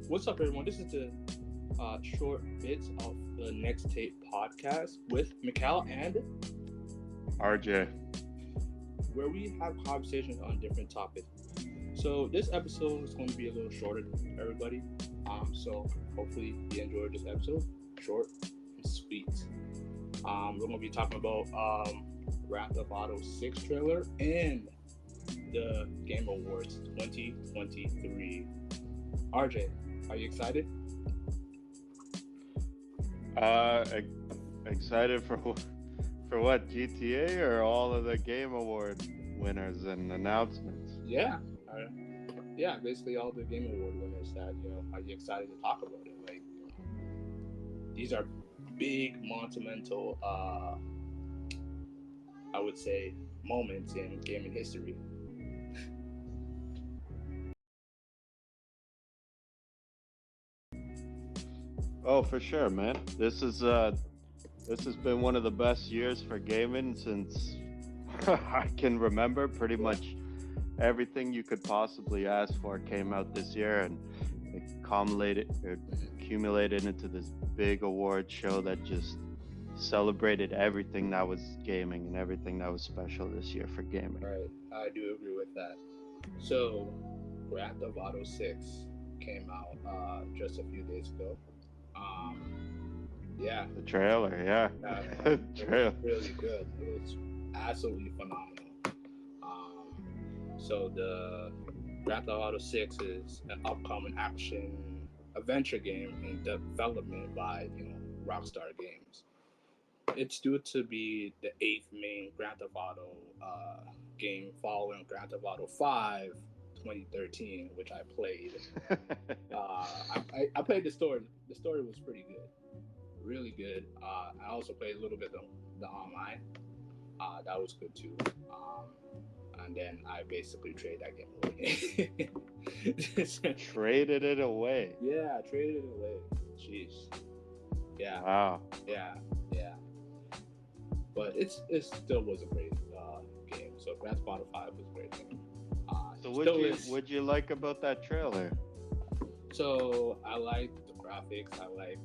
What's up, everyone? This is the short bits of the Next Tape podcast with Mikel and RJ. where we have conversations on different topics. So this episode is going to be a little shorter, everybody. So hopefully you enjoyed this episode, short and sweet. We're going to be talking about Grand Theft Auto 6 trailer and the Game Awards 2023. RJ, are you excited? Excited for what? GTA or all of the Game Award winners and announcements? Yeah, basically all the Game Award winners that are you excited to talk about it? Like, these are big, monumental, I would say, moments in gaming history. Oh, for sure, man. This has been one of the best years for gaming since I can remember. Pretty much everything you could possibly ask for came out this year, and it accumulated into this big award show that just celebrated everything that was gaming and everything that was special this year for gaming. Right, I do agree with that. So, Grand Theft Auto 6 came out just a few days ago. Yeah. The trailer, yeah. It was really good. It was absolutely phenomenal. So the Grand Theft Auto 6 is an upcoming action adventure game in development by Rockstar Games. It's due to be the 8th main Grand Theft Auto game following Grand Theft Auto 5 2013, which I played. I played the story. The story was pretty good, really good. I also played a little bit of the online. That was good too. And then I basically traded that game away. Traded it away. Yeah, I traded it away. Jeez. Yeah. Wow. Yeah. But it still was a great game. So Grand Theft Auto 5 was a great game. So what'd you like about that trailer? So I like the graphics. I like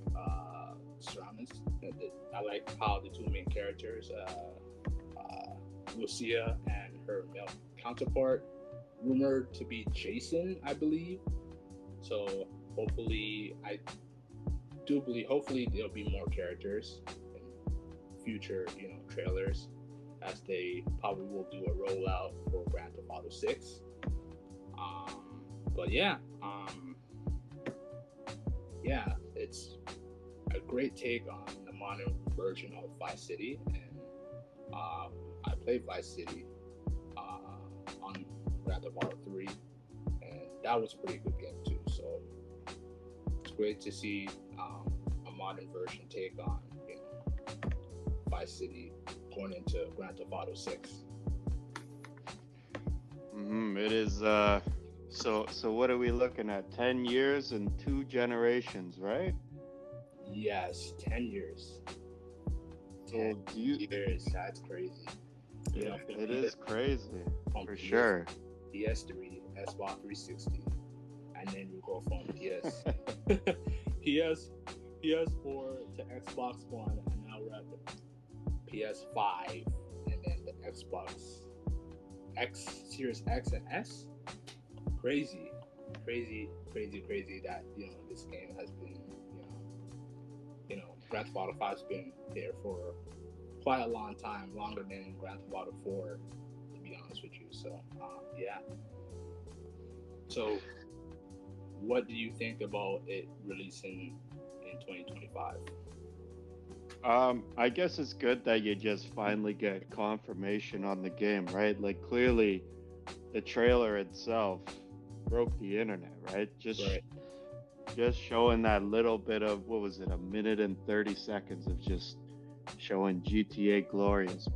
surroundings. I like how the two main characters, Lucia and her male counterpart, rumored to be Jason, I believe. So hopefully there'll be more characters in future, trailers, as they probably will do a rollout for Grand Theft Auto 6. But it's a great take on the modern version of Vice City, and I played Vice City on Grand Theft Auto 3, and that was a pretty good game too. So it's great to see a modern version take on Vice City going into Grand Theft Auto 6. It is. So what are we looking at? 10 years and 2 generations, right? Yes, 10 years. So 10 years. That's crazy. It is crazy, for sure. PS3, Xbox 360, and then we go from PS4 to Xbox One, and now we're at the PS5, and then the Xbox Series X and S. Crazy that this game has been Grand Theft Auto 5's been there for quite a long time, longer than Grand Theft Auto 4, to be honest with you. So So what do you think about it releasing in 2025? I guess it's good that you just finally get confirmation on the game, right? Like, clearly the trailer itself broke the internet, right? Just showing that little bit of, what was it, a minute and 30 seconds of just showing GTA glorious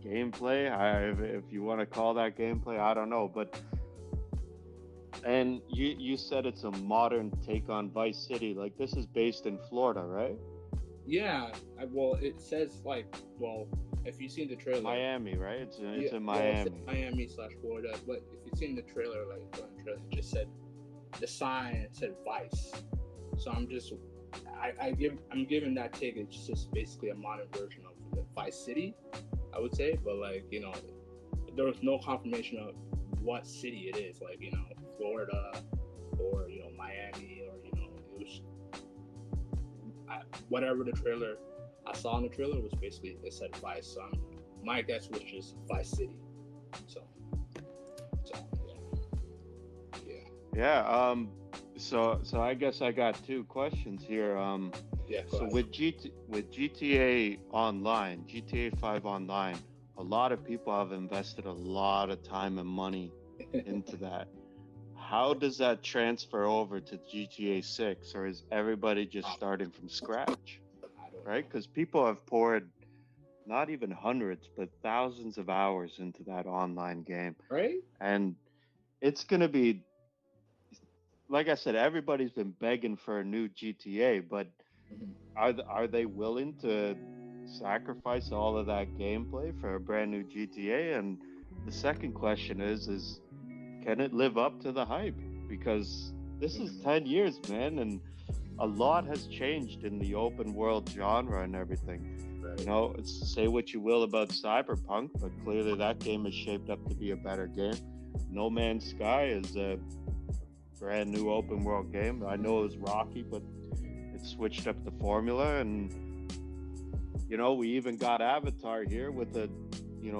gameplay. If you want to call that gameplay, I don't know, but and you said it's a modern take on Vice City. Like, this is based in Florida, right? Yeah, well, it says like, well, if you've seen the trailer, Miami, right? It's yeah, in well, it said Miami. Miami slash Florida, but if you've seen the trailer, like during the trailer, it just said the sign said Vice. So I'm giving that take. It's just basically a modern version of the Vice City, I would say. But like there was no confirmation of what city it is. Like Florida or Miami or it was whatever the trailer I saw in the trailer was basically it said Vice. So my guess was just Vice City. So yeah. Yeah. So I guess I got two questions here. Yeah, go So ahead. with GTA Online, GTA 5 Online, a lot of people have invested a lot of time and money into that. How does that transfer over to GTA 6, or is everybody just starting from scratch? I don't Right? know. Because people have poured not even hundreds, but thousands of hours into that online game. Right? And it's going to be, like I said, everybody's been begging for a new GTA, but Mm-hmm. are they willing to sacrifice all of that gameplay for a brand new GTA? And the second question is can it live up to the hype? Because this is Mm-hmm. 10 years, man, and a lot has changed in the open world genre and everything. You Right. know, say what you will about Cyberpunk, but clearly that game is shaped up to be a better game. No Man's Sky is a brand new open world game. I know it was rocky, but it switched up the formula, and we even got Avatar here with a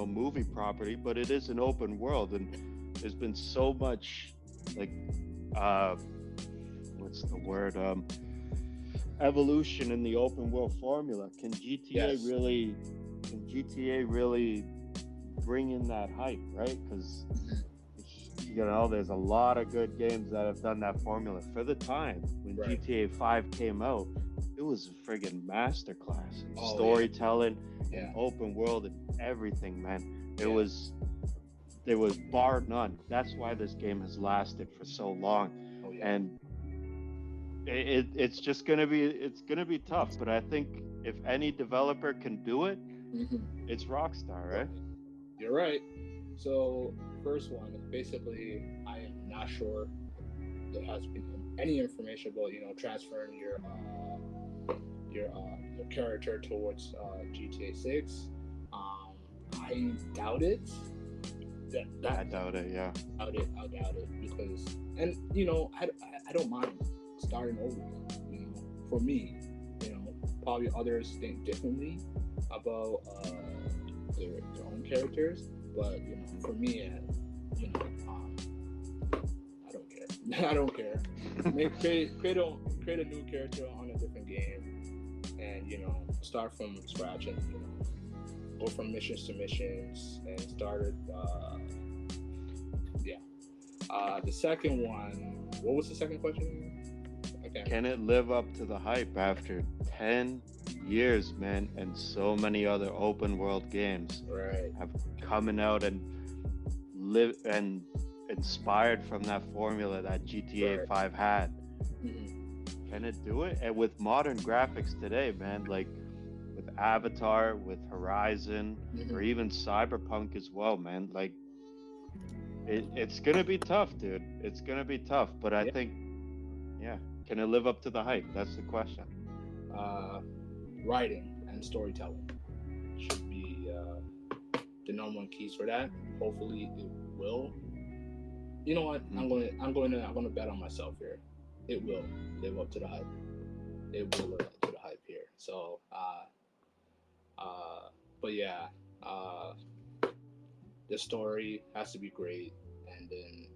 movie property, but it is an open world, and there's been so much like uh what's the word evolution in the open world formula. Yes. Can GTA really bring in that hype, right? Because there's a lot of good games that have done that formula for the time. When Right. GTA 5 came out, it was a friggin' masterclass in Oh yeah. storytelling and Yeah. open world and everything, man. Yeah. There was bar none. That's why this game has lasted for so long. Oh yeah. And it's gonna be tough, but I think if any developer can do it, Mm-hmm. it's Rockstar, right? You're right. So first one, basically, I am not sure there has been any information about transferring your character towards GTA 6. I doubt it. That I doubt it. Yeah. I doubt it because I don't mind starting over again. For me, probably others think differently about their own characters, but for me, I don't care. I don't care. Create a new character on a different game, and start from scratch, and go from missions to missions, and start it. Yeah. The second one. What was the second question? Okay. Can it live up to the hype after 10 years, man? And so many other open world games Right. have coming out and live and inspired from that formula that GTA Right. 5 had. Mm-hmm. Can it do it? And with modern graphics today, man, like with Avatar, with Horizon, or Mm-hmm. even Cyberpunk as well, man, like it's gonna be tough, dude. It's gonna be tough, but I Yeah. think, yeah, can it live up to the hype? That's the question. Uh, Writing and storytelling should be the number one keys for that. Hopefully, it will. You know what? Hmm. I'm going to bet on myself here. It will live up to the hype. It will live up to the hype here. So, uh, but yeah, uh, the story has to be great, and then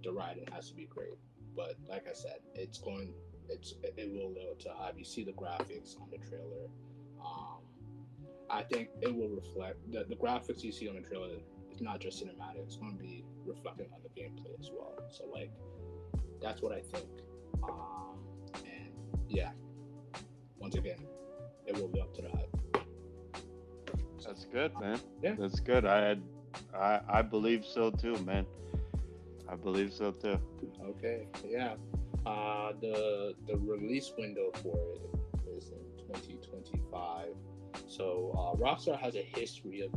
the writing has to be great. But like I said, it will live up to the hype. You see the graphics on the trailer. Um, I think it will reflect the graphics you see on the trailer. It's not just cinematic; it's going to be reflecting on the gameplay as well. So like that's what I think. And yeah, once again, it will live up to the hype. So That's good, man. yeah, That's good. I believe so too, man. I believe so too. okay, yeah. The release window for it is in 2025. So Rockstar has a history of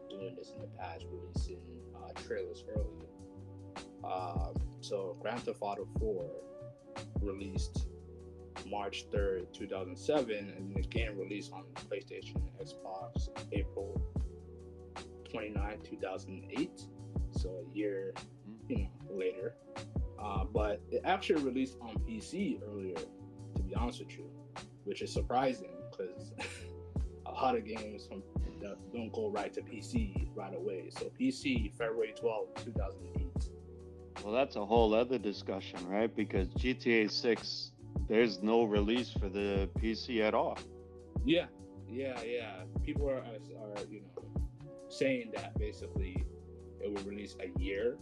doing this in the past, releasing trailers early. So Grand Theft Auto 4 released March 3rd, 2007, and the game released on PlayStation and Xbox April 29th, 2008. So a year, later. But it actually released on PC earlier, to be honest with you, which is surprising because a lot of games don't go right to PC right away. So PC, February 12th, 2008. Well, that's a whole other discussion, right? Because GTA 6, there's no release for the PC at all. Yeah. People are saying that basically it will release a year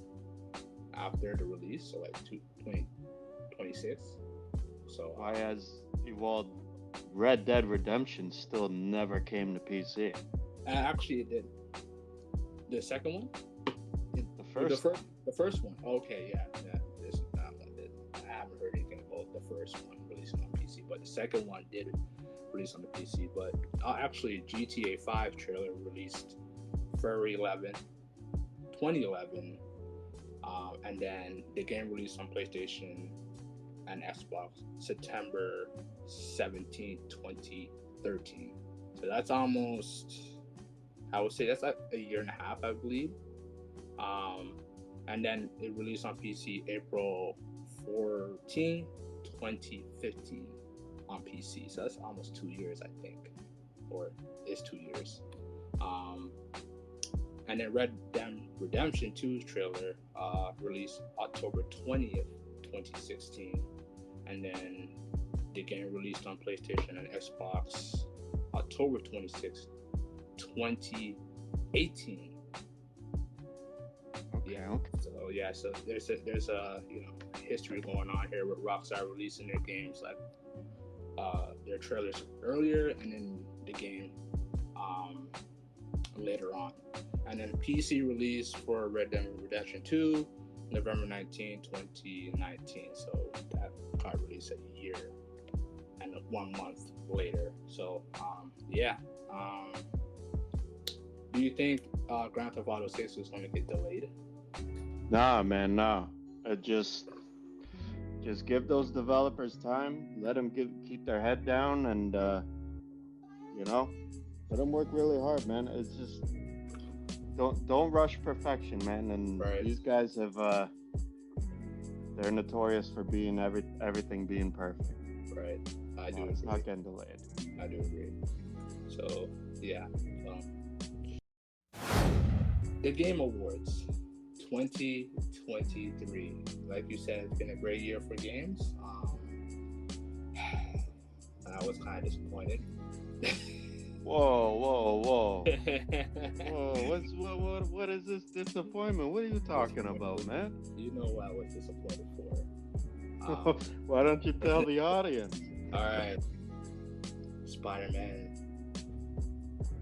after the release, so like 2026. So why has Red Dead Redemption still never came to PC? Actually, it did. The second one? The first one. Okay, yeah. That one did. I haven't heard anything about the first one releasing on PC, but the second one did release on the PC. But actually, GTA 5 trailer released February 11th, 2011, and then the game released on PlayStation and Xbox September 17th, 2013. So that's almost, I would say that's like a year and a half, I believe. And then it released on PC April 14, 2015 on PC. So that's almost 2 years, I think, or it's 2 years. And then Red Dead Redemption 2's trailer released October 20th, 2016. And then the game released on PlayStation and Xbox October 26th, 2018. Okay. So there's a history going on here with Rockstar releasing their games like their trailers earlier and then the game later on. And then PC release for Red Dead Redemption 2 November 19, 2019. So that got released a year and 1 month later. So do you think Grand Theft Auto 6 is going to get delayed? Nah, man, nah. Just give those developers time. Let them keep their head down, and let them work really hard, man. It's just don't rush perfection, man. And these guys have they're notorious for being everything being perfect. Right. I do. It's not getting delayed. I do agree. So yeah. The Game Awards 2023. Like you said, it's been a great year for games. And I was kind of disappointed. Whoa! What is this disappointment? What are you talking about, man? You know what I was disappointed for. Why don't you tell the audience? All right. Spider-Man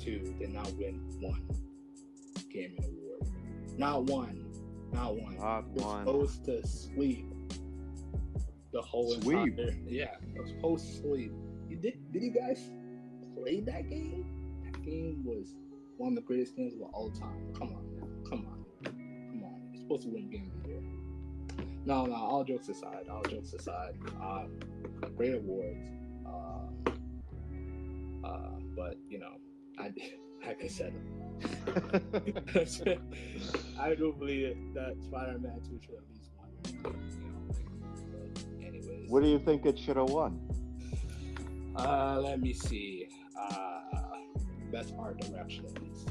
2 did not win one gaming award. Not one. Supposed to sweep the whole entire. Yeah, it was supposed to sweep. Did you guys play that game? That game was one of the greatest games of all time. Come on. It's supposed to win Game of the Year. No. All jokes aside. Great awards. But like I said, I do believe that Spider-Man 2 should at least won. But anyways. What do you think it should have won? Let me see. Best art direction, at least.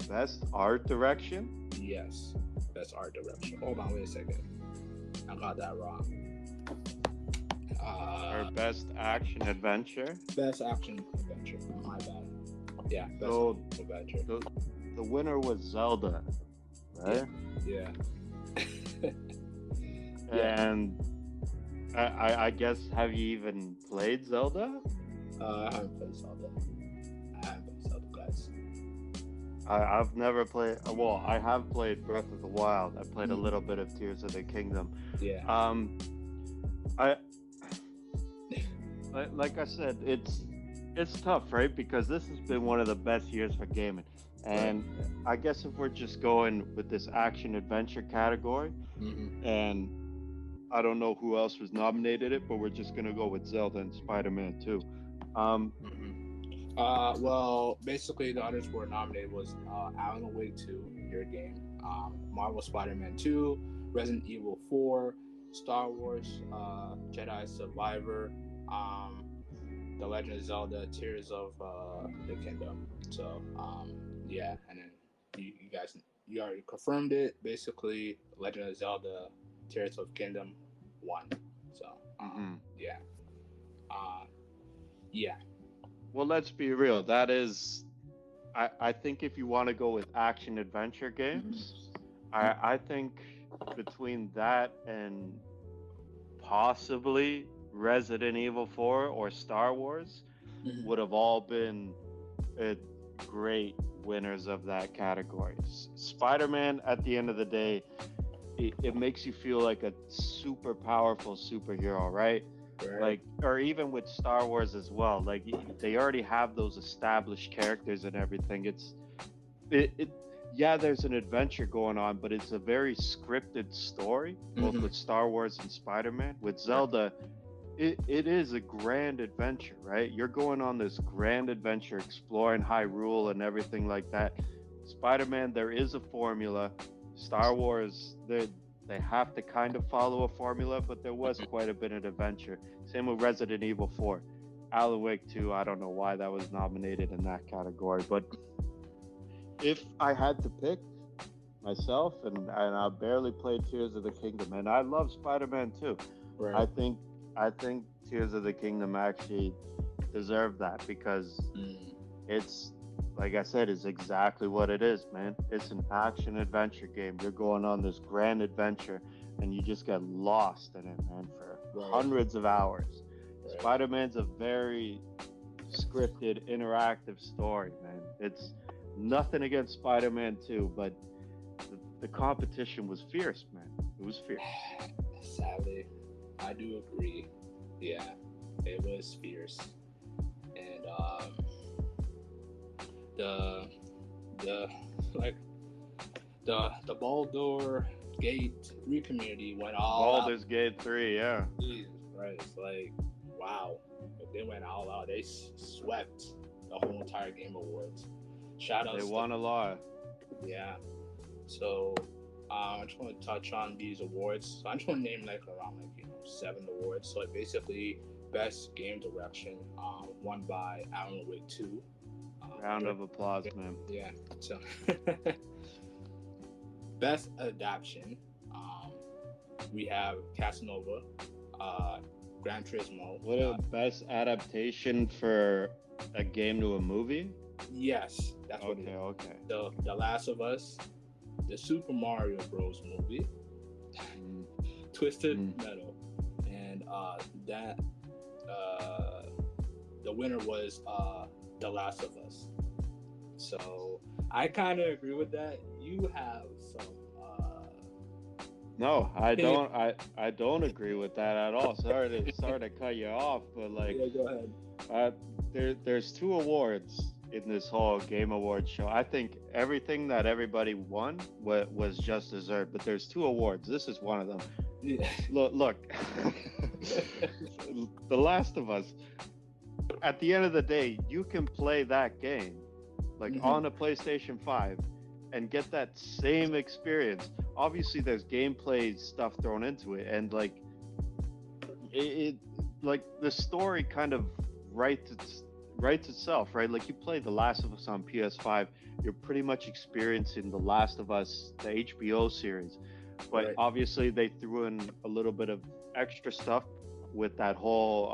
Best art direction? Yes, best art direction. Hold on, wait a second. I got that wrong. Or best action adventure? Best action adventure. My bad. Yeah, best adventure. The winner was Zelda, right? Yeah. And I guess, have you even played Zelda? I haven't played Zelda, guys. I've never played. Well, I have played Breath of the Wild. I played a little bit of Tears of the Kingdom. Yeah. I like I said, it's tough, right? Because this has been one of the best years for gaming, Right. and I guess if we're just going with this action adventure category, Mm-hmm. and I don't know who else was nominated it, but we're just gonna go with Zelda and Spider-Man 2. Um, Mm-hmm. Well, basically, the others were nominated was Alan Wake 2, your game, Marvel Spider-Man 2, Resident Evil 4, Star Wars, Jedi Survivor, The Legend of Zelda: Tears of the Kingdom. So, yeah, and then you guys, you already confirmed it. Basically, Legend of Zelda: Tears of Kingdom won. So, mhm. yeah, uh, yeah. Well, let's be real. That is, I think if you want to go with action adventure games, I think between that and possibly Resident Evil 4 or Star Wars would Mm-hmm. have all been uh, great winners of that category. Spider-Man, at the end of the day, it makes you feel like a super powerful superhero, right? Right. Like, or even with Star Wars as well. Like, they already have those established characters and everything. It yeah, there's an adventure going on, but it's a very scripted story, both with Mm-hmm. Star Wars and Spider-Man. With Right. Zelda, it is a grand adventure, right? You're going on this grand adventure, exploring Hyrule and everything like that. Spider-Man, there is a formula. Star Wars, they have to kind of follow a formula, but there was quite a bit of adventure. Same with Resident Evil 4. Alan Wake 2, I don't know why that was nominated in that category, but if I had to pick myself, and I barely played Tears of the Kingdom, and I love Spider-Man too. I Right. think I think Tears of the Kingdom actually deserved that because Mm. it's like I said, is exactly what it is, man. It's an action adventure game. You're going on this grand adventure, and you just get lost in it, man, for Right. hundreds of hours. Right. Spider-Man's a very scripted, interactive story, man. It's nothing against Spider-Man 2, but the competition was fierce, man. It was fierce. Sadly, I do agree. Yeah, it was fierce, and the the like the Baldur Gate 3 community went all out. Baldur's Gate 3, yeah. Jesus Christ, like wow, they went all out. They swept the whole entire Game Awards. Shout They outs to won a lot. yeah. So I just want to touch on these awards. So I just want to name like around like 7 awards. So like basically best game direction, won by Alan Wake 2. Round of applause, man. Yeah. So best adaptation, um, we have Casanova, uh, Gran Turismo. What a best adaptation for a game to a movie? Yes, that's what it Okay, is. okay. The Last of Us, the Super Mario Bros. Movie, Mm, Twisted mm. Metal, and that uh, the winner was The Last of Us. So I kind of agree with that. You have some. No, I don't. I don't agree with that at all. Sorry to cut you off, but like, Yeah, go ahead. uh, there's two awards in this whole Game Awards show. I think everything that everybody won was just deserved, but there's two awards. This is one of them. Yeah. Look, The Last of Us. At the end of the day, you can play that game like Mhm. on a PlayStation 5 and get that same experience. Obviously, there's gameplay stuff thrown into it, and like it like the story kind of writes itself, right? Like you play The Last of Us on PS5, you're pretty much experiencing The Last of Us, the HBO series. But Right. obviously, they threw in a little bit of extra stuff with that whole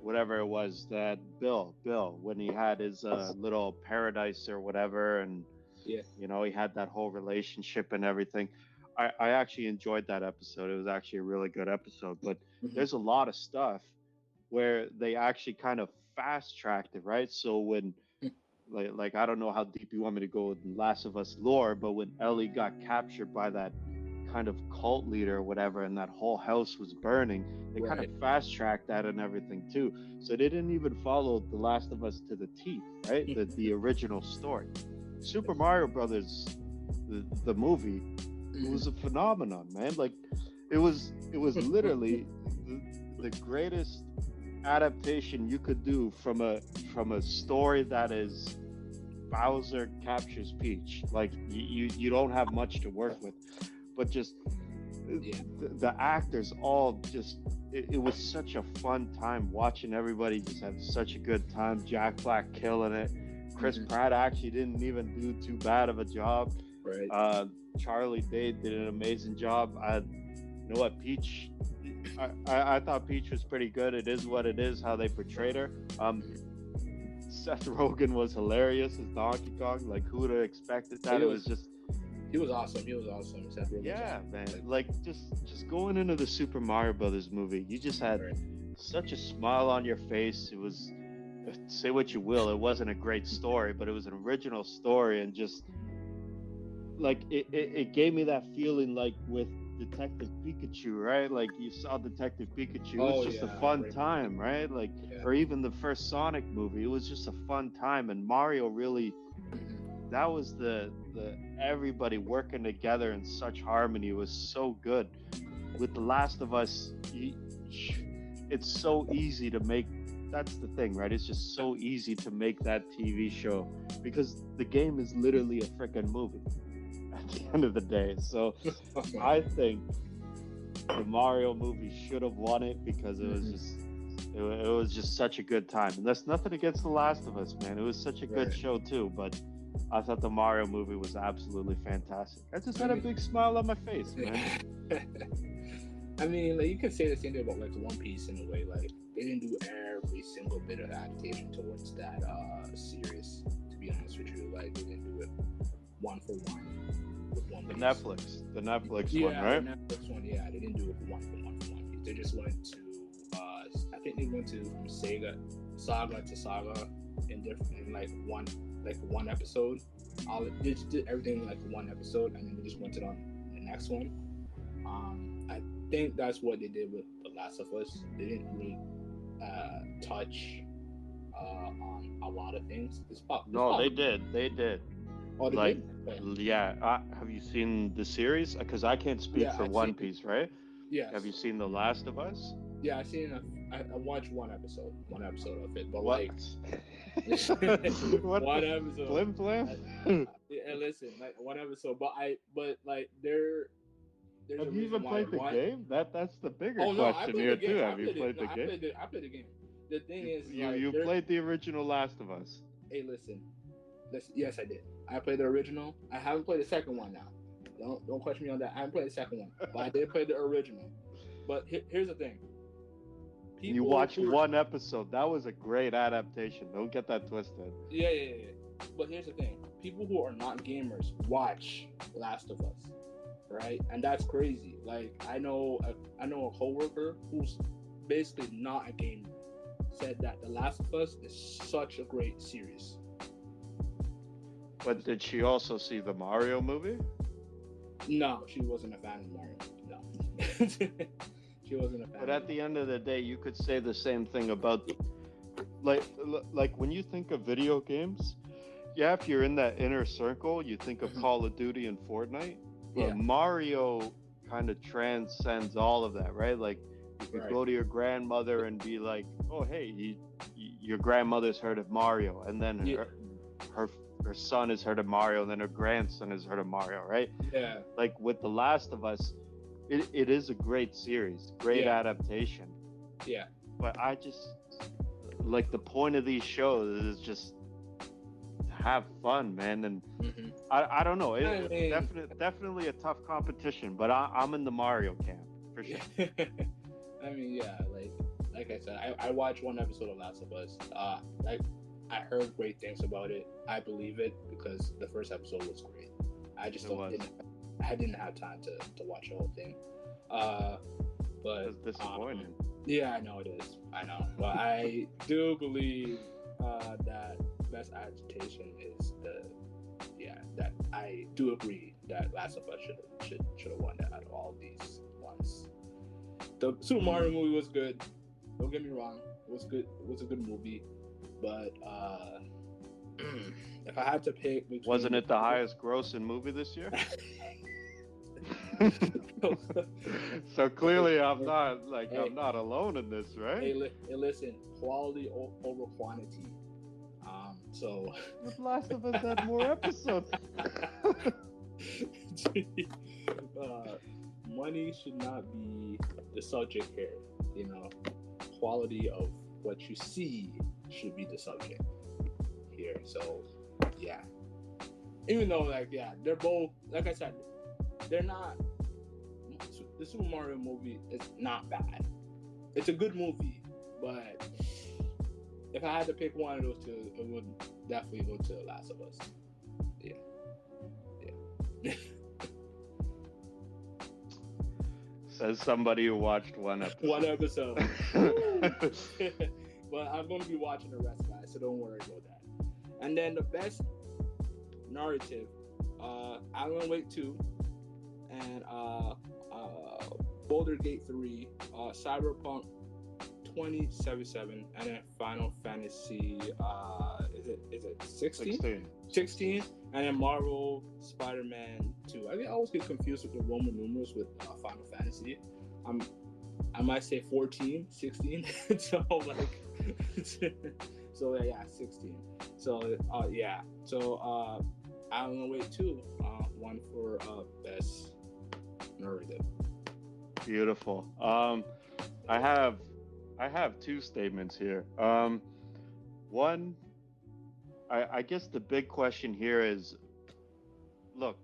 whatever it was that Bill when he had his little paradise or whatever, and Yeah. he had that whole relationship and everything. I actually enjoyed that episode. It was actually a really good episode. But Hmm. there's a lot of stuff where they actually kind of fast tracked it, right? So when I don't know how deep you want me to go with Last of Us lore, but when Ellie got captured by that kind of cult leader or whatever, and that whole house was burning. They kind of fast tracked that and everything too. So they didn't even follow The Last of Us to the teeth, right? The original story. Super Mario Brothers, the movie, it was a phenomenon, man. Like it was literally the greatest adaptation you could do from a story that is Bowser captures Peach. Like you don't have much to work with, but just the actors all just it was such a fun time watching everybody just have such a good time. Jack Black killing it. Chris Pratt actually didn't even do too bad of a job. Right. Charlie Day did an amazing job. You know what, Peach? I thought Peach was pretty good. It is what it is. How they portrayed her. Seth Rogen was hilarious as Donkey Kong. Like, who would have expected that? It was just. He was awesome. He was awesome. Seth Rogen. Yeah, man. Like just going into the Super Mario Brothers movie, you just had such a smile on your face. It was, say what you will, it wasn't a great story, but it was an original story, and just like it gave me that feeling like with Detective Pikachu, right? Like you saw Detective Pikachu, it was just a fun time, right? Like, or even the first Sonic movie, it was just a fun time, and Mario really, that was the everybody working together in such harmony was so good. With The Last of Us, it's so easy to make. That's the thing, right? It's just so easy to make that TV show because the game is literally a freaking movie at the end of the day. So I think the Mario movie should have won it because it was just it was just such a good time. And that's nothing against The Last of Us, man. It was such a good show too, but I thought the Mario movie was absolutely fantastic. I just had a big smile on my face, man. I mean, like, you could say the same thing about like One Piece in a way. Like, they didn't do every single bit of adaptation towards that series. To be honest with you, like, they didn't do it one for one with One Piece. The Netflix one, right? The Netflix one, yeah. They didn't do it one for One Piece. They just went to, I think they went to from saga to saga in like one episode. They just did everything in like one episode, and then they just went it on the next one. I think that's what they did with The Last of Us. They didn't really touch on a lot of things. They did. Oh, they did? Okay. Yeah. Have you seen the series? Because I can't speak for One Piece, right? Yes. Have you seen The Last of Us? Yeah, I watched one episode of it, but what? Like what one episode. Flim? Yeah, listen, like one episode, but like there's have you even played the game? That's the bigger question here too. Have you played the game? I played the game. The thing is, you played the original Last of Us. Hey, listen. Yes, I did. I played the original. I haven't played the second one now. Don't question me on that. I haven't played the second one, but I did play the original. But here's the thing. You watched one episode. That was a great adaptation. Don't get that twisted. Yeah. But here's the thing. People who are not gamers watch Last of Us, right? And that's crazy. Like, I know a coworker who's basically not a gamer said that The Last of Us is such a great series. But did she also see the Mario movie? No, she wasn't a fan of Mario. No. She wasn't a fan. But at the end of the day, you could say the same thing about like when you think of video games, if you're in that inner circle, you think of Call of Duty and Fortnite. But Mario kind of transcends all of that, right? Like you could go to your grandmother and be like, "Oh, hey, your grandmother's heard of Mario," and then her son has heard of Mario, and then her grandson has heard of Mario, right? Yeah. Like with The Last of Us, it is a great series, great adaptation. Yeah. But I just like the point of these shows is just to have fun, man. And I don't know. Definitely a tough competition, but I'm in the Mario camp for sure. I mean, yeah, like I said, I watched one episode of Last of Us. I heard great things about it. I believe it because the first episode was great. I just I didn't have time to watch the whole thing. But it's disappointing. Yeah, I know it is. I know. But I do believe that best adaptation is yeah, that I do agree that Last of Us should have won that out of all these ones. The Super Mario movie was good. Don't get me wrong, it was good. It was a good movie, but if I had to pick between, wasn't it the highest grossing movie this year? So clearly, I'm not alone in this, right? Hey, listen, quality over quantity. So The Last of Us had more episodes. Money should not be the subject here. You know, quality of what you see should be the subject here. So, yeah. Even though, they're both, like I said, they're not. The Super Mario movie is not bad. It's a good movie, but if I had to pick one of those two, it would definitely go to The Last of Us. Yeah. Says somebody who watched one episode. One episode. But I'm going to be watching the rest, guys, so don't worry about that. And then the best narrative, Alan Wake 2 and Boulder Gate 3, Cyberpunk 2077, and then Final Fantasy, is it 16? 16, and then Marvel Spider-Man 2. I always get confused with the Roman numerals with Final Fantasy. I might say 14, 16. So so yeah, 16. So yeah. So Alan Wake 2 won for best narrative. Beautiful. I have two statements here. One, I guess the big question here is, look,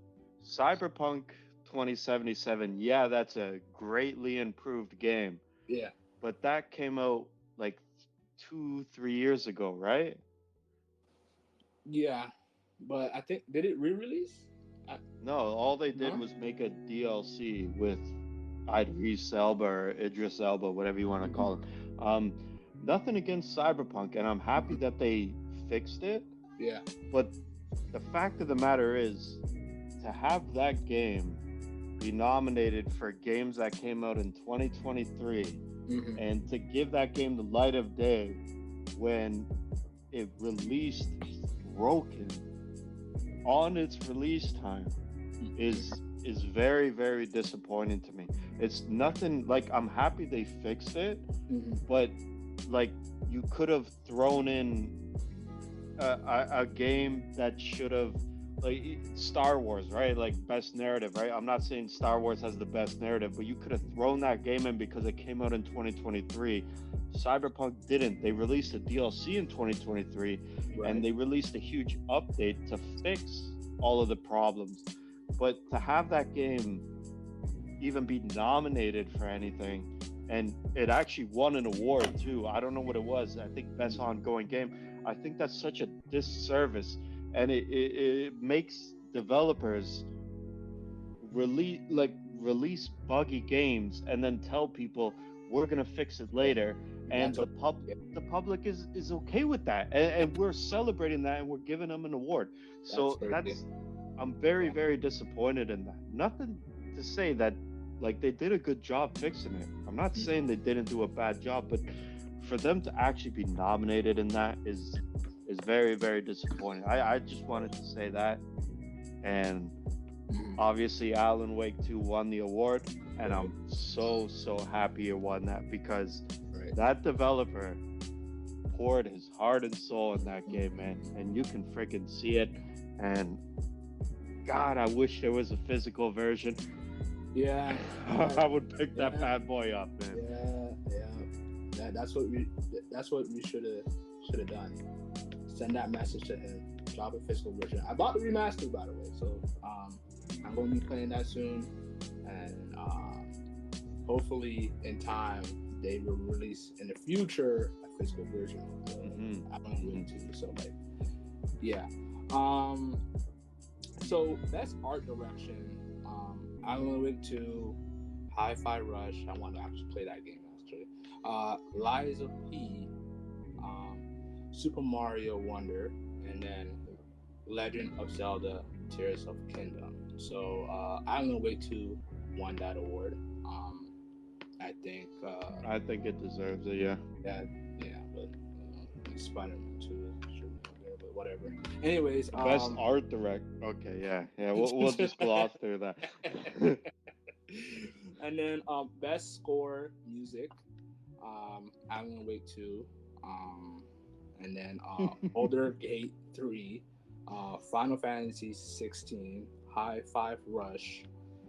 Cyberpunk 2077, yeah, that's a greatly improved game. Yeah. But that came out like 2-3 years ago, right? Yeah. But I think, did it re-release? No, all they did was make a DLC with Idris Elba or Idris Elba, whatever you want to call it. Nothing against Cyberpunk, and I'm happy that they fixed it. Yeah. But the fact of the matter is, to have that game be nominated for games that came out in 2023, and to give that game the light of day when it released broken on its release time is very, very disappointing to me. It's nothing like, I'm happy they fixed it, but like, you could have thrown in a game that should have, like Star Wars, right? Like best narrative, right? I'm not saying Star Wars has the best narrative, but you could have thrown that game in because it came out in 2023. Cyberpunk didn't. They released a DLC in 2023, right, and they released a huge update to fix all of the problems. But to have that game even be nominated for anything, and it actually won an award too. I don't know what it was. I think best ongoing game. I think that's such a disservice, and it makes developers release buggy games and then tell people we're gonna fix it later, and the public is okay with that, and we're celebrating that, and we're giving them an award. So I'm very, very disappointed in that. Nothing to say that, like, they did a good job fixing it. I'm not saying they didn't do a bad job, but for them to actually be nominated in that is very, very disappointing. I just wanted to say that. And obviously Alan Wake 2 won the award, and I'm so happy it won that, because that developer poured his heart and soul in that game, man, and you can freaking see it. And God, I wish there was a physical version. Yeah. I would pick that bad boy up, man. Yeah. That's what we should have done. Send that message to him. Drop a physical version. I bought the remaster, by the way, so I'm going to be playing that soon, and hopefully in time they will release in the future a physical version of the Alan Wake 2. So yeah. So best art direction. Alan Wake 2, Hi-Fi Rush. I want to actually play that game actually. Lies of P, Super Mario Wonder, and then Legend of Zelda: Tears of Kingdom. So Island Way 2 won that award. I think I think it deserves it. Yeah. that yeah, but Spider-Man 2 should be there, but whatever. Anyways, Best art direct. Okay, yeah, yeah. We'll just gloss through that. and then best score music, Alan Wake 2, and then Older Gate 3, Final Fantasy 16, High Five Rush,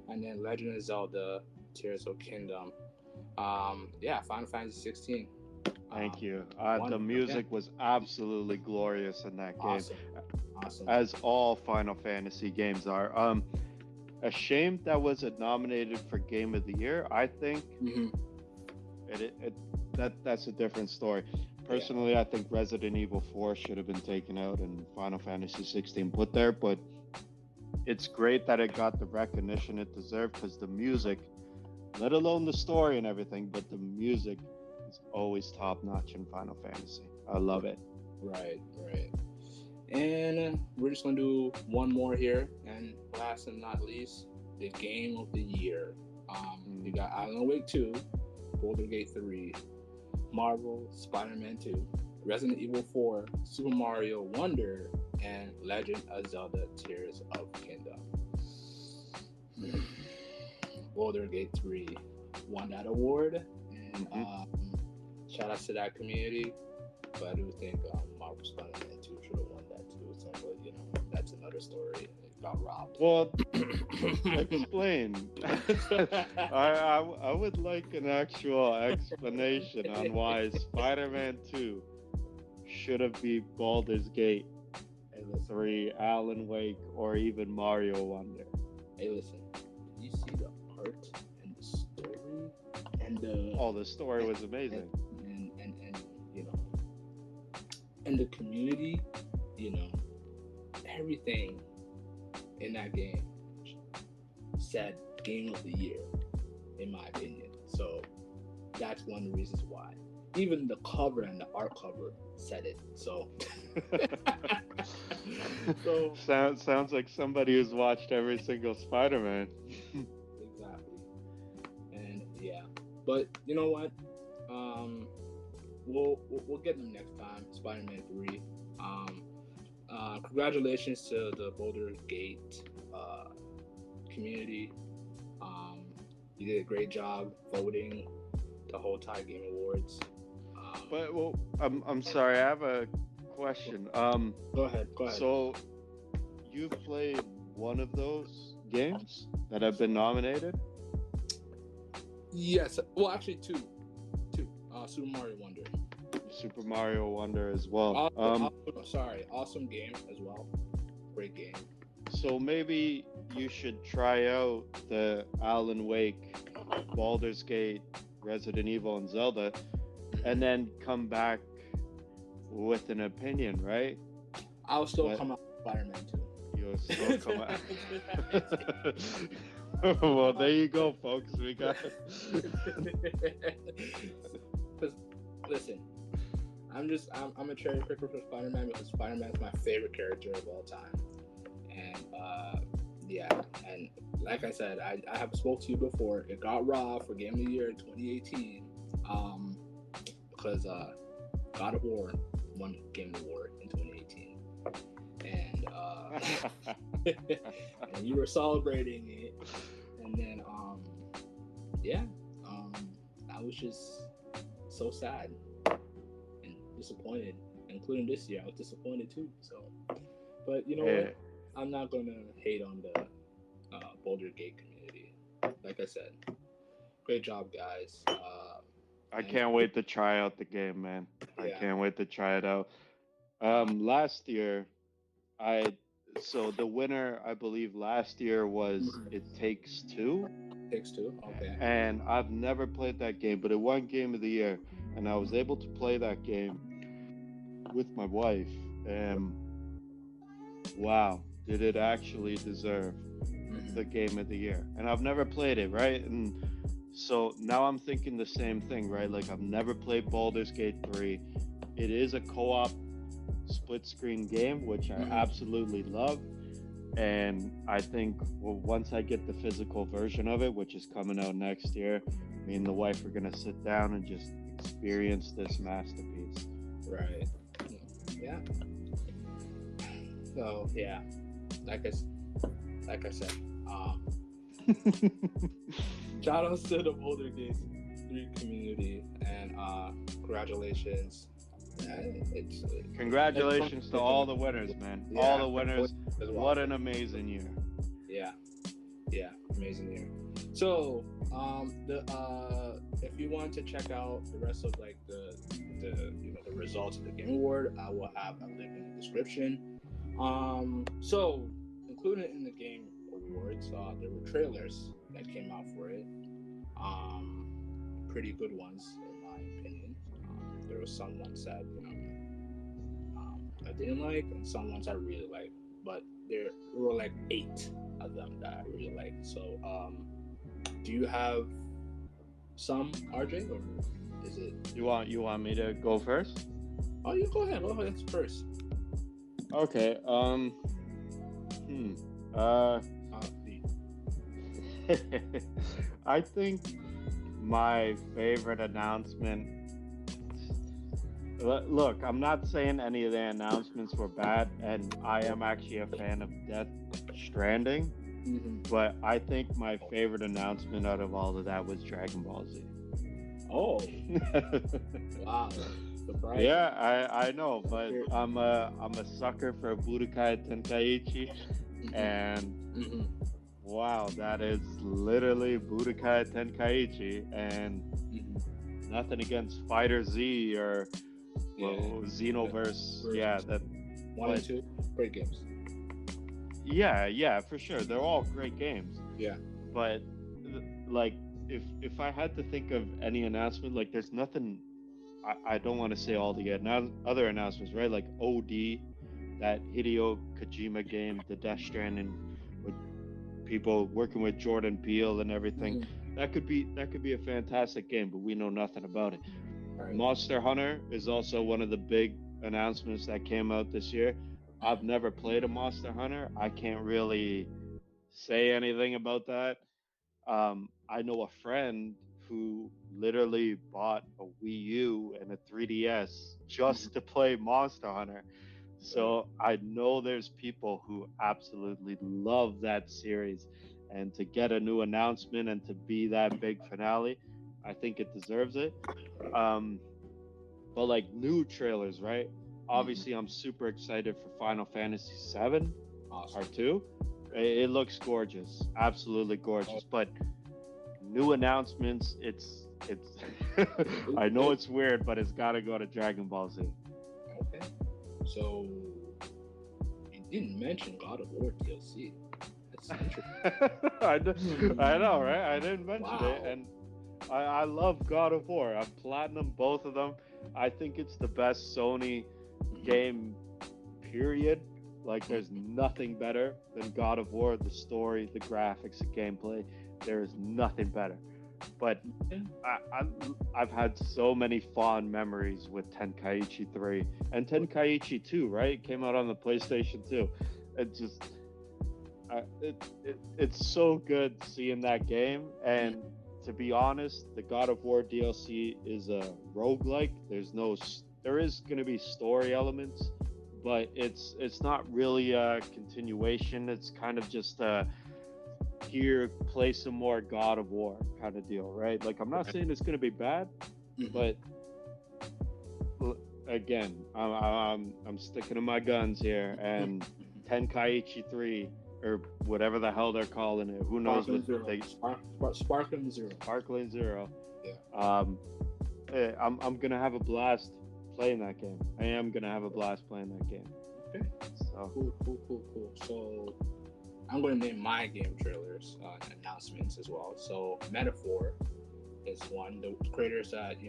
and then Legend of Zelda: Tears of Kingdom. Yeah, Final Fantasy 16. Thank you. The One, yeah, music was absolutely glorious in that game, awesome, awesome. as all Final Fantasy games are. A shame that wasn't nominated for Game of the Year. I think Hmm. that's a different story. Yeah, Personally, I think Resident Evil 4 should have been taken out and Final Fantasy 16 put there, but it's great that it got the recognition it deserved because the music, let alone the story and everything, but the music is always top notch in Final Fantasy. I love it. right, right. And we're just gonna do one more here, and last and not least, the game of the year. We got Alan Wake 2, Boulder Gate 3, Marvel Spider-Man 2, Resident Evil 4, Super Mario Wonder, and Legend of Zelda: Tears of Kingdom. Boulder Gate 3 won that award, and Mm-hmm. shout out to that community. But I do think Marvel Spider-Man 2 should have won that too. So, but that's another story. It got robbed. Well, explain. I would like an actual explanation on why Spider-Man 2 should have beat Baldur's Gate Hey, listen. 3, Alan Wake, or even Mario Wonder. Hey, listen. Did you see the art and the story and the Oh, the story and was amazing. and and the community? You know, everything in that game said game of the year, in my opinion. So that's one of the reasons why. Even the cover and the art cover said it. So, so Sounds like somebody who's watched every single Spider-Man. exactly. And yeah, but you know what? Um, we'll get them next time. Spider-Man 3. Congratulations to the Boulder Gate community. Um, you did a great job voting the whole tie game awards. But well, I'm sorry. I have a question. Go ahead. Go ahead. So you've played one of those games that have been nominated? Yes. Well, actually, two. Two. Super Mario Wonder. Super Mario Wonder as well. Sorry. Awesome game as well. Great game. So maybe you should try out the Alan Wake, Baldur's Gate, Resident Evil, and Zelda, and then come back with an opinion, right? I'll still But come out with Spider-Man 2. you'll still come out. Well, there you go, folks. We got. Because listen, I'm a cherry picker for Spider-Man because Spider-Man is my favorite character of all time, and yeah, and like I said, I have spoke to you before. It got robbed for Game of the Year in 2018, because God of War won Game of the War in 2018, and and you were celebrating it, and then yeah, I was just so sad and disappointed. Including this year, I was disappointed too. So, but you know what? I'm not gonna hate on the Boulder Gate community. Like I said, great job, guys. I And can't wait to try out the game, man. I yeah, can't wait to try it out. uh, Last year, I so the winner, I believe, last year was It Takes Two, takes two. Okay. and I've never played that game, but it won Game of the Year, and I was able to play that game with my wife, and wow, did it actually deserve the Mm-hmm. Game of the Year? And I've never played it, right? And so now I'm thinking the same thing, right? Like I've never played Baldur's Gate 3. It is a co-op split screen game, which I absolutely love. And I think once I get the physical version of it, which is coming out next year, me and the wife are gonna sit down and just experience this masterpiece. Right. Yeah. So yeah, like I said, shout outs to the Boulder Gates 3 community, and congratulations. Congratulations to all the winners, man. Yeah, all the winners. Well. What an amazing year. Yeah, amazing year. So, if you want to check out the rest of like the results of the Game Award, I will have a link in the description. So included in the Game Awards, there were trailers that came out for it. Pretty good ones in my opinion. There were some ones that I didn't like, and some ones I really liked. But there were like 8 of them that I really liked. So, do you have some, RJ, or is it? You want me to go first? Oh, you go ahead. Go ahead first. Okay. I think my favorite announcement. Look, I'm not saying any of the announcements were bad, and I am actually a fan of Death Stranding. Mm-hmm. But I think my favorite announcement out of all of that was Dragon Ball Z. Oh, wow! Surprise. Yeah, I know, but I'm a sucker for Budokai Tenkaichi, and wow, that is literally Budokai Tenkaichi, and nothing against Fighter Z or Xenoverse. Yeah, that 1 and 2 great games. Yeah, for sure. They're all great games. Yeah. But like if I had to think of any announcement, like there's nothing I don't want to say all the other announcements, right? Like OD, that Hideo Kojima game, the Death Stranding with people working with Jordan Peele and everything. Mm-hmm. That could be a fantastic game, but we know nothing about it. Right. Monster Hunter is also one of the big announcements that came out this year. I've never played a Monster Hunter. I can't really say anything about that. I know a friend who literally bought a Wii U and a 3DS just to play Monster Hunter. So I know there's people who absolutely love that series, and to get a new announcement and to be that big finale, I think it deserves it. But like new trailers, right? Obviously, I'm super excited for Final Fantasy VII Part 2. It looks gorgeous, absolutely gorgeous. But new announcements, it's I know it's weird, but it's got to go to Dragon Ball Z. Okay. So you didn't mention God of War DLC. That's interesting. I know, right? I didn't mention it, and I love God of War. I've platinumed both of them. I think it's the best Sony game, period. Like, there's nothing better than God of War. The story, the graphics, the gameplay. There is nothing better. But I've had so many fond memories with Tenkaichi 3 and Tenkaichi 2, right? It came out on the PlayStation 2. It just, it's so good seeing that game. And to be honest, the God of War DLC is a roguelike. There is going to be story elements, but it's not really a continuation. It's kind of just here, play some more God of War kind of deal, right? Like, I'm not saying it's going to be bad, but again, I'm sticking to my guns here, and Tenkaichi 3 or whatever the hell they're calling it, who knows what they Sparkling Zero. Sparkling Zero. Yeah. I'm gonna have a blast playing that game. I am gonna have a blast playing that game. Okay. So cool. So I'm going to name my game trailers and announcements as well. So Metaphor is one. The creators that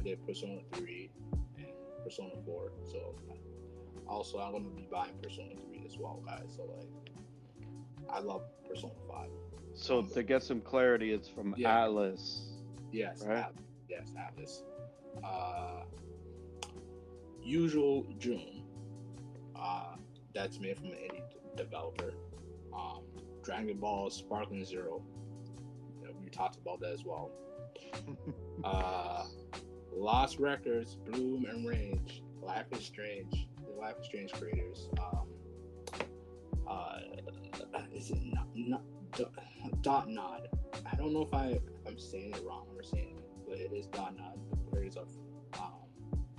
did Persona 3 and Persona 4. So also I'm going to be buying Persona 3 as well, guys. So like, I love Persona 5. So to get some clarity, it's from Atlas. Yes, right? Atlas. Usual June. That's made from an indie developer. Dragon Ball Sparkling Zero. We talked about that as well. Lost Records, Bloom and Range, Life is Strange, the Life is Strange creators. Is it not Dot Nod? I don't know if I'm saying it wrong or saying it, but it is Dot Nod, the creators of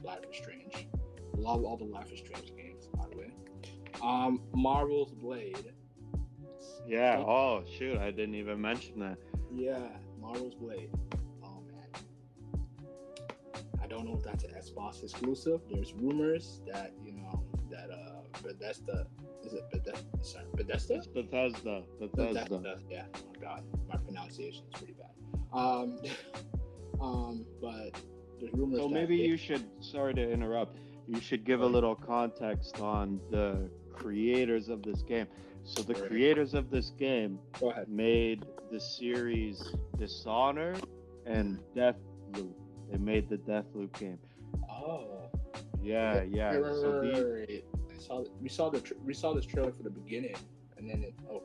Life is Strange. Love all the Life is Strange games, by the way. Marvel's Blade. Yeah. Oh shoot, I didn't even mention that. Yeah, Marvel's Blade. Oh man, I don't know if that's an Xbox exclusive. There's rumors that Bethesda. Is it Bethesda? Sorry, Bethesda. It's Bethesda. Yeah. Oh my god, my pronunciation is pretty bad. But there's rumors. So maybe you should. Sorry to interrupt. You should give a little context on the creators of this game. So the creators of this game made the series Dishonored and Deathloop. They made the Deathloop game. Oh. Yeah. We saw this trailer for the beginning, and then go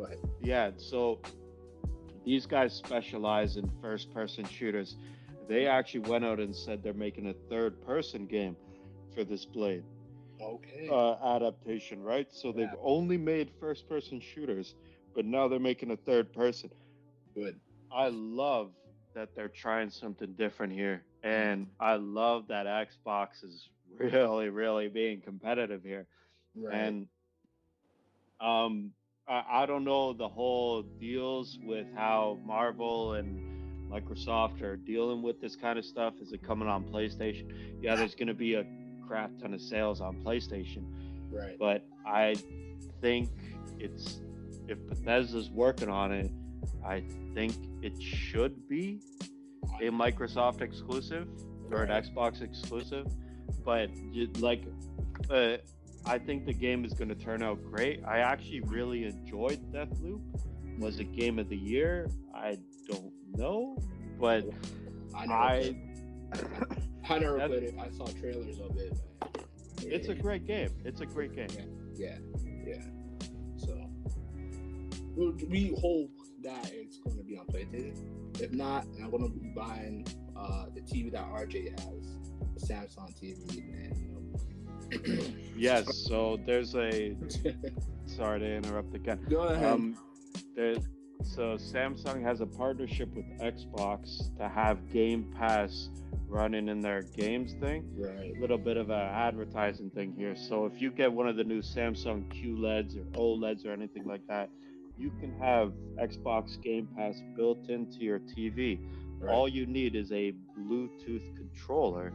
ahead. Yeah. So these guys specialize in first-person shooters. They actually went out and said they're making a third-person game for this Blade adaptation, right? So they've only made first-person shooters, but now they're making a third-person. Good. I love that they're trying something different here, and I love that Xbox is really, really being competitive here. Right. And I don't know the whole deals with how Marvel and Microsoft are dealing with this kind of stuff. Is it coming on PlayStation? Yeah, there's going to be a crap ton of sales on PlayStation. Right. But I think if Bethesda's working on it, I think it should be a Microsoft exclusive or an Xbox exclusive. But I think the game is going to turn out great. I actually really enjoyed Deathloop. Was it game of the year? I don't know, but I never played it. I saw trailers of it. It's a great game. It's a great game. Yeah. So we hope that it's going to be on PlayStation. If not, I'm going to be buying the TV that RJ has, the Samsung TV, and Yes. So there's a. Sorry to interrupt again. Go ahead. So Samsung has a partnership with Xbox to have Game Pass running in their games thing. Right. A little bit of an advertising thing here. So if you get one of the new Samsung QLEDs or OLEDs or anything like that, you can have Xbox Game Pass built into your TV. Right. All you need is a Bluetooth controller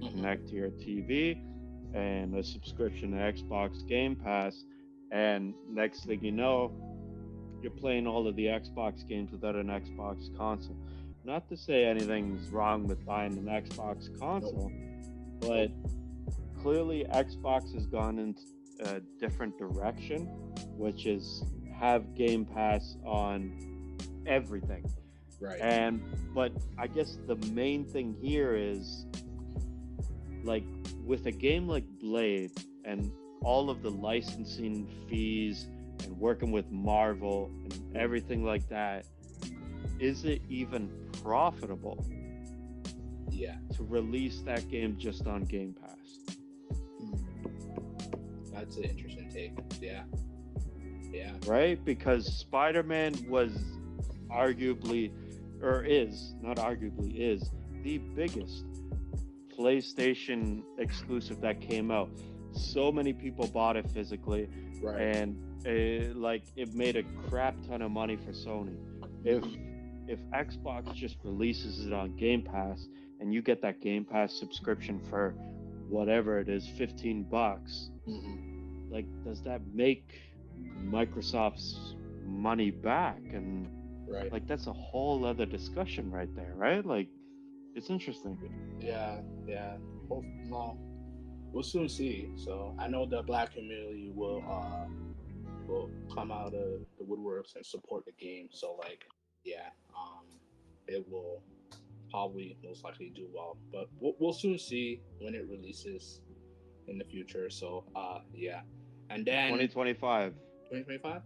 to connect to your TV and a subscription to Xbox Game Pass. And next thing you know, you're playing all of the Xbox games without an Xbox console. Not to say anything's wrong with buying an Xbox console, but clearly Xbox has gone in a different direction, which is have Game Pass on everything. Right. But I guess the main thing here is, like, with a game like Blade and all of the licensing fees and working with Marvel and everything like that, is it even profitable to release that game just on Game Pass? That's an interesting take. Yeah. Right? Because Spider-Man was arguably, or is, not arguably, is the biggest PlayStation exclusive that came out. So many people bought it physically, and it made a crap ton of money for Sony. If Xbox just releases it on Game Pass and you get that Game Pass subscription for whatever it is, $15, like, does that make Microsoft's money back? And like, that's a whole other discussion right there, right? Like, it's interesting. Yeah. Well, we'll soon see. So I know the Black community will come out of the woodworks and support the game. So it will probably most likely do well. But we'll soon see when it releases in the future. So yeah, and then 2025. 2025,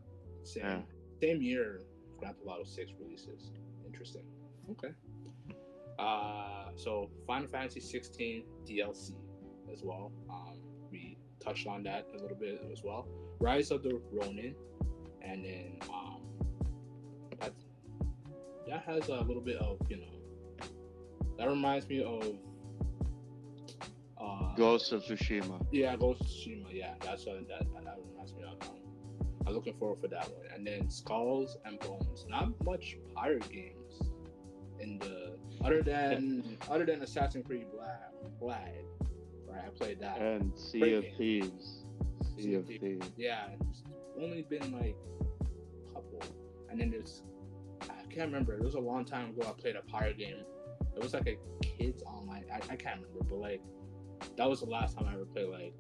Yeah. same year Grand Theft Auto 6 releases. Interesting. Okay. So Final Fantasy 16 DLC as well. We touched on that a little bit as well. Rise of the Ronin, and then that that has a little bit of that reminds me of Ghost of Tsushima. yeah, Ghost of Tsushima. Yeah, that's that reminds me of. I'm looking forward for that one. And then Skulls and Bones. Not much pirate games in the other than Assassin's Creed Black. Right, I played that. And Sea of Thieves. Sea of Thieves. Yeah, it's only been like a couple. And then I can't remember. It was a long time ago I played a pirate game. It was like a kids online. I can't remember, but like that was the last time I ever played like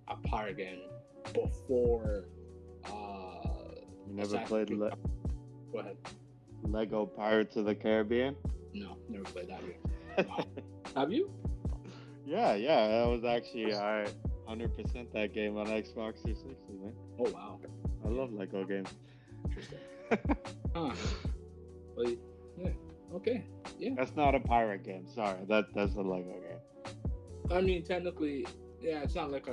a pirate game before. You never played Go ahead. Lego Pirates of the Caribbean? No, never played that game. Wow. Have you? Yeah. That was actually 100% that game on Xbox 360, man. Oh wow. I love Lego games. Interesting. Huh. But, yeah. Okay. Yeah. That's not a pirate game. Sorry, that's a Lego game. I mean, technically, yeah, it's not like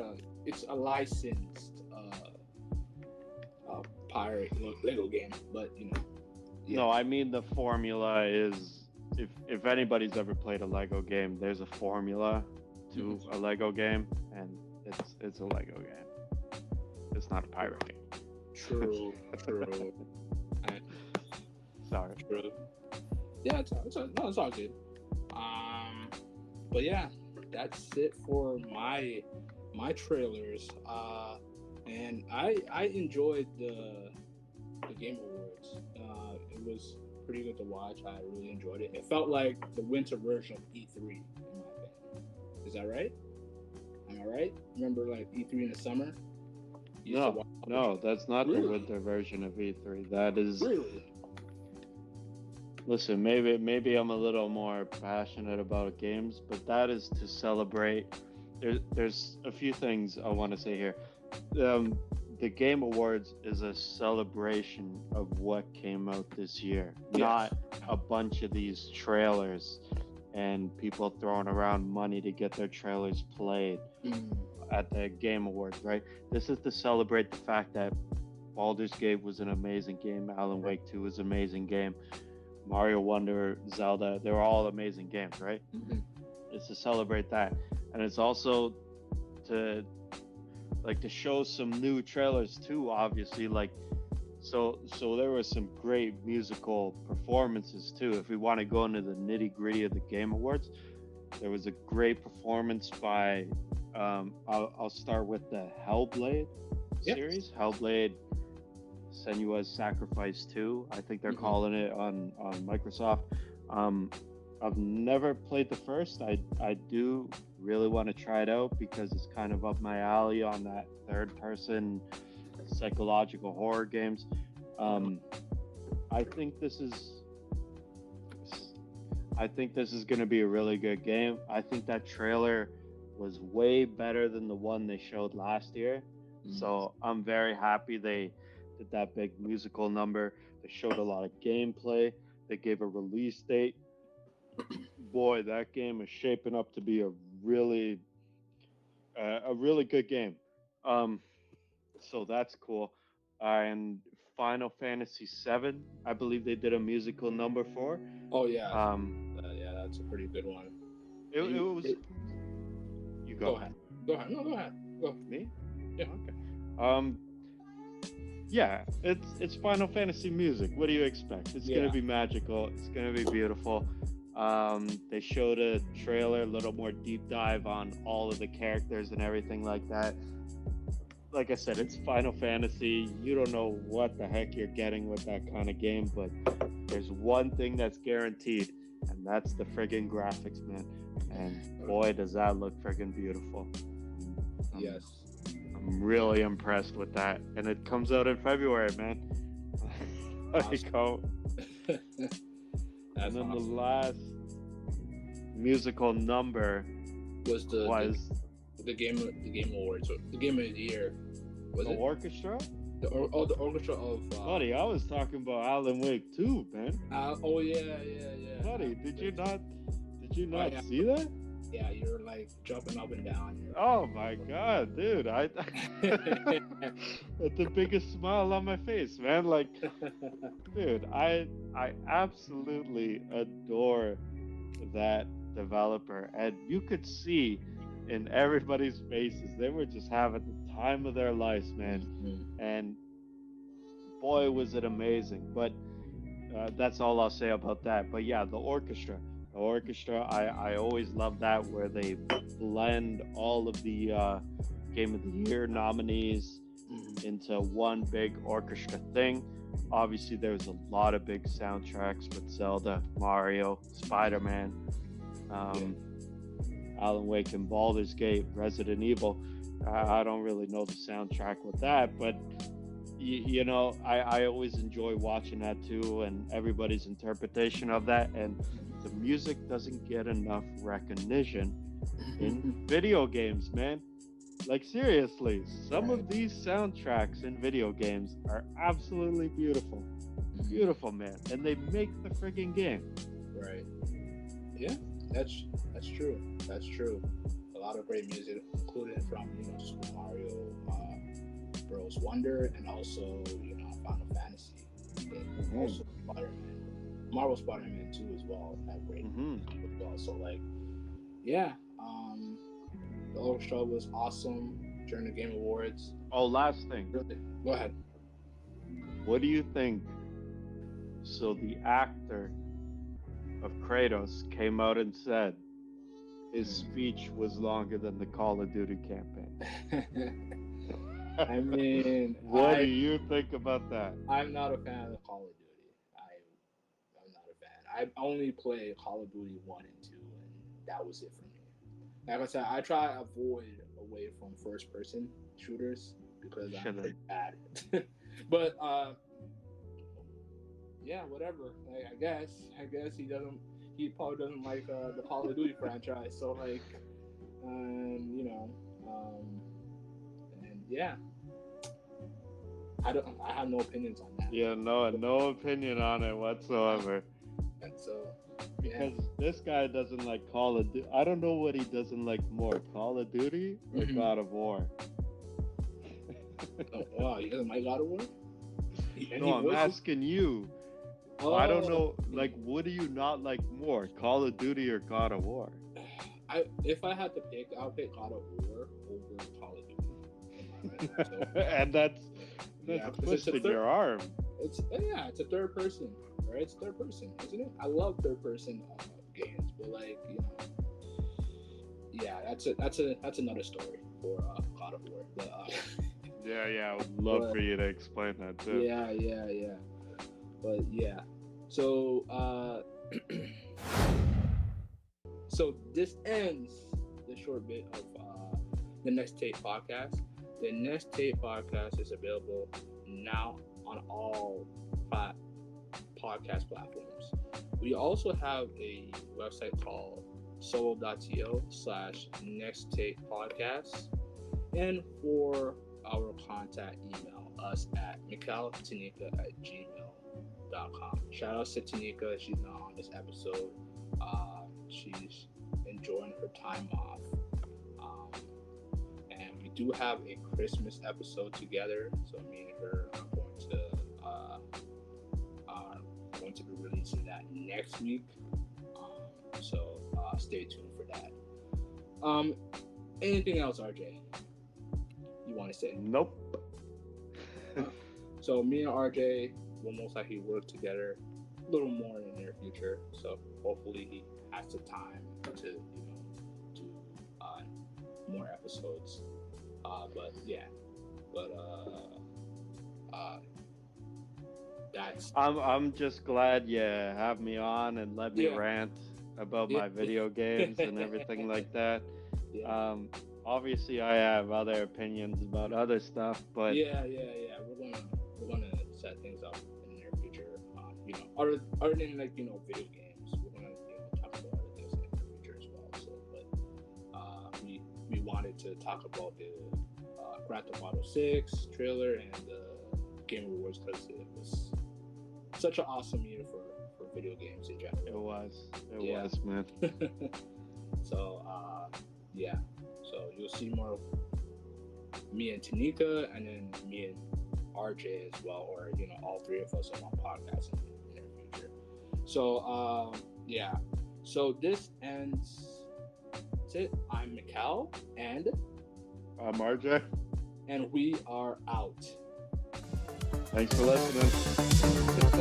it's a licensed pirate Lego game, but Yeah. No, I mean the formula is if anybody's ever played a Lego game, there's a formula to a Lego game, and it's a Lego game. It's not a pirate game. True. Sorry. True. Yeah, it's all good. But yeah, that's it for my trailers. And I enjoyed the Game Awards. It was pretty good to watch. I really enjoyed it. It felt like the winter version of E3, in my opinion. Is that right? Am I right? Remember like E3 in the summer? No, that's not the winter version of E3. That is. Really? Listen, maybe I'm a little more passionate about games, but that is to celebrate. There's a few things I want to say here. The Game Awards is a celebration of what came out this year, not a bunch of these trailers and people throwing around money to get their trailers played at the Game Awards, right? This is to celebrate the fact that Baldur's Gate was an amazing game, Alan Wake 2 was an amazing game, Mario Wonder, Zelda, they're all amazing games, right? Mm-hmm. It's to celebrate that. And it's also to show some new trailers too, obviously. So there were some great musical performances too. If we want to go into the nitty-gritty of the Game Awards, there was a great performance by I'll start with the Hellblade series. Hellblade Senua's Sacrifice 2, I think they're calling it on Microsoft. I've never played the first. I do really want to try it out because it's kind of up my alley on that third person psychological horror games. I think this is going to be a really good game. I think that trailer was way better than the one they showed last year. So I'm very happy they did that big musical number. They showed a lot of gameplay. They gave a release date. Boy, that game is shaping up to be a really good game. So that's cool. And Final Fantasy VII, I believe they did a musical number for. Oh yeah. Yeah, that's a pretty good one. It was. You go ahead. Go ahead. No, go ahead. Go. Me? Yeah. Okay. Yeah, it's Final Fantasy music. What do you expect? It's gonna be magical. It's gonna be beautiful. They showed a trailer, a little more deep dive on all of the characters and everything like that. Like I said, it's Final Fantasy. You don't know what the heck you're getting with that kind of game, but there's one thing that's guaranteed, and that's the friggin' graphics, man. And boy, does that look friggin' beautiful. Yes. I'm really impressed with that. And it comes out in February, man. Awesome. And then awesome. musical number Was was the game awards, or the game of the year? Was the it orchestra? the orchestra of? Buddy, I was talking about Alan Wake too, man. Oh yeah. Buddy, did you not Yeah. see that? Yeah, you're like jumping up and down. Oh my god, dude! With the biggest smile on my face, man. Like, dude, I absolutely adore that developer, and you could see in everybody's faces they were just having the time of their lives, man. Mm-hmm. And boy, was it amazing! But that's all I'll say about that. But yeah, the orchestra. I always love that, where they blend all of the Game of the Year nominees into one big orchestra thing. Obviously, there's a lot of big soundtracks with Zelda, Mario, Spider-Man, Alan Wake, and Baldur's Gate, Resident Evil. I don't really know the soundtrack with that, but you know, I always enjoy watching that too, and everybody's interpretation of that. And the music doesn't get enough recognition in video games, man. Like, seriously, some of these soundtracks in video games are absolutely beautiful. Beautiful, man. And they make the friggin' game. Right. Yeah, that's true. That's true. A lot of great music, including from, you know, Super Mario Bros. Wonder, and also, you know, Final Fantasy. And also Spider-Man. Marvel Spider-Man 2 as well. That great as well. So, like, yeah. The orchestra was awesome during the Game Awards. Oh, last thing. Go ahead. What do you think? So the actor of Kratos came out and said his speech was longer than the Call of Duty campaign. I mean, what do you think about that? I'm not a fan of Call of Duty. I'm not a fan. I only play Call of Duty 1 and 2, and that was it for me. Like I said, I try to avoid away from first-person shooters because I'm pretty bad. But yeah, whatever. Like, I guess he probably doesn't like the Call of Duty franchise. So, like, you know, and yeah, I have no opinions on that. Yeah, no opinion on it whatsoever. And so, because this guy doesn't like Call of Duty. I don't know what he doesn't like more, Call of Duty or God of War. Oh, wow, he doesn't like God of War? No, I'm asking you. Oh, I don't know. Like, what do you not like more, Call of Duty or God of War? If I had to pick, I'll pick God of War over Call of Duty. So, and that's twisting your arm. It's a third person, right? It's third person, isn't it? I love third person games, but, like, you know, yeah, that's another story for God of War. But, yeah, I would love for you to explain that too. Yeah. But yeah, so so this ends the short bit of the Next Tape podcast. The Next Tape podcast is available now on all podcast platforms. We also have a website called solo.to/Next Tape podcast, and for our contact, email us at mikeltanika@gmail.com. Shout out to Tanika. She's not on this episode. She's enjoying her time off. And we do have a Christmas episode together. So me and her are going to be releasing that next week. So stay tuned for that. Anything else, RJ? You want to say? Nope. So me and RJ will most likely work together a little more in the near future. So hopefully he has the time to, you know, do more episodes. That's. I'm just glad you have me on and let me rant about my video games and everything like that. Yeah. Obviously, I have other opinions about other stuff, but yeah. We're gonna set things up in the near future. You know, other than, like, you know, video games, we're gonna, you know, talk about other things in the near future. wanted to talk about the Grand Theft Auto 6 trailer and the Game Awards because it was such an awesome year for video games in general. It was, man. So, yeah. So you'll see more of me and Tanika, and then me and RJ as well, or all three of us on one podcast in the near future. So, yeah. So this ends. That's it. I'm Mikel, and I'm RJ, and we are out. Thanks for listening.